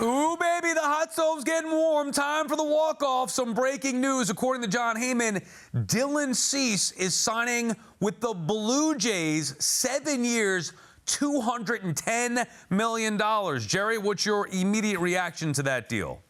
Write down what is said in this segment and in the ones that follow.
Ooh, baby, the hot stove's getting warm. Time for the walk-off. Some breaking news. According to John Heyman, Dylan Cease is signing with the Blue Jays, 7 years, $210 million. Jerry, what's your immediate reaction to that deal?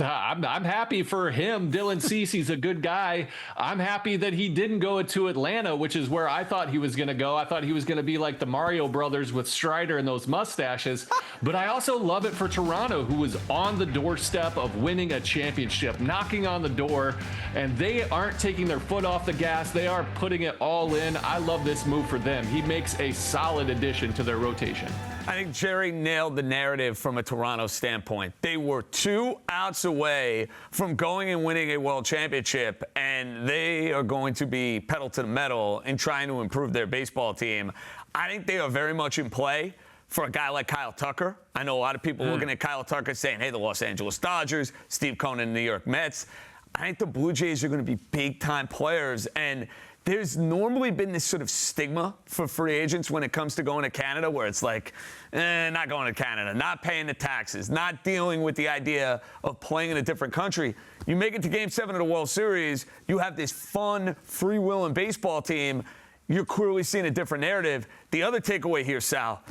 I'm happy for him. Dylan Cease, he's a good guy. I'm happy that he didn't go to Atlanta, which is where I thought he was going to go. I thought he was going to be like the Mario brothers with Strider and those mustaches. But I also love it for Toronto, who was on the doorstep of winning a championship, knocking on the door, and they aren't taking their foot off the gas. They are putting it all in. I love this move for them. He makes a solid addition to their rotation. I think Jerry nailed the narrative from a Toronto standpoint. They were 2 outs away from going and winning a world championship, and they are going to be pedal to the metal in trying to improve their baseball team. I think they are very much in play for a guy like Kyle Tucker. I know a lot of people looking at Kyle Tucker saying, hey, the Los Angeles Dodgers, Steve Cohen, New York Mets. I think the Blue Jays are going to be big-time players, and there's normally been this sort of stigma for free agents when it comes to going to Canada, where it's like, not going to Canada, not paying the taxes, not dealing with the idea of playing in a different country. You make it to Game 7 of the World Series, you have this fun, free-wheeling baseball team. You're clearly seeing a different narrative. The other takeaway here, Sal,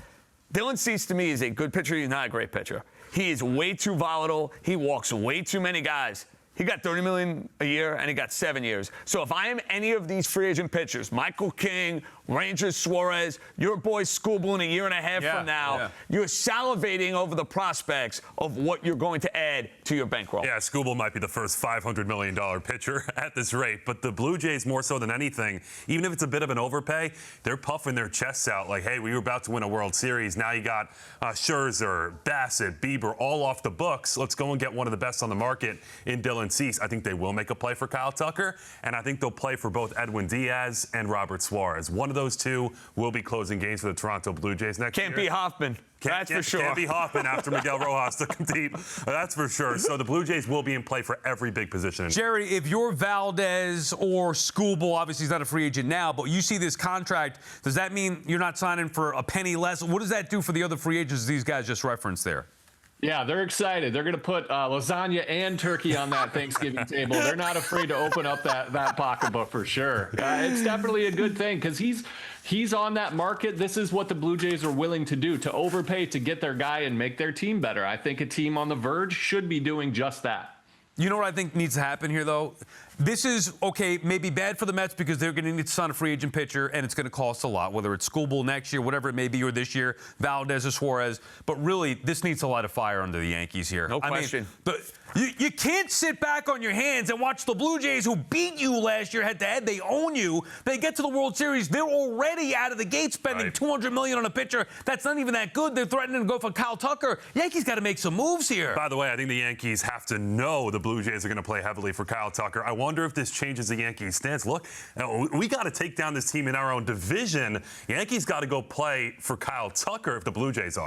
Dylan Cease to me is a good pitcher. He's not a great pitcher. He is way too volatile. He walks way too many guys. He got $30 million a year, and he got 7 years. So if I am any of these free agent pitchers, Michael King, Rangers Suarez, your boy Skubal in a year and a half from now, you're salivating over the prospects of what you're going to add to your bankroll. Yeah, Skubal might be the first $500 million pitcher at this rate, but the Blue Jays, more so than anything, even if it's a bit of an overpay, they're puffing their chests out like, hey, we were about to win a World Series. Now you got Scherzer, Bassett, Bieber, all off the books. Let's go and get one of the best on the market in Dylan Cease. I think they will make a play for Kyle Tucker, and I think they'll play for both Edwin Diaz and Robert Suarez. One of those two will be closing games for the Toronto Blue Jays next year. Can't be Hoffman. That's for sure. Can't be Hoffman after Miguel Rojas took him deep. That's for sure. So the Blue Jays will be in play for every big position. Jerry, if you're Valdez or Skubal, obviously he's not a free agent now, but you see this contract, does that mean you're not signing for a penny less? What does that do for the other free agents these guys just referenced there? Yeah, they're excited. They're going to put lasagna and turkey on that Thanksgiving table. They're not afraid to open up that pocketbook for sure. It's definitely a good thing because he's on that market. This is what the Blue Jays are willing to do, to overpay to get their guy and make their team better. I think a team on the verge should be doing just that. You know what I think needs to happen here, though? This is, okay, maybe bad for the Mets because they're going to need to sign a free agent pitcher, and it's going to cost a lot, whether it's Skubal next year, whatever it may be, or this year, Valdez or Suarez. But really, this needs to light a fire under the Yankees here. No question. But you can't sit back on your hands and watch the Blue Jays, who beat you last year head-to-head. They own you. They get to the World Series. They're already out of the gate spending $200 million on a pitcher. That's not even that good. They're threatening to go for Kyle Tucker. Yankees got to make some moves here. By the way, I think the Yankees have to know the Blue Jays are going to play heavily for Kyle Tucker. I wonder if this changes the Yankees' stance. Look, we got to take down this team in our own division. Yankees got to go play for Kyle Tucker if the Blue Jays are.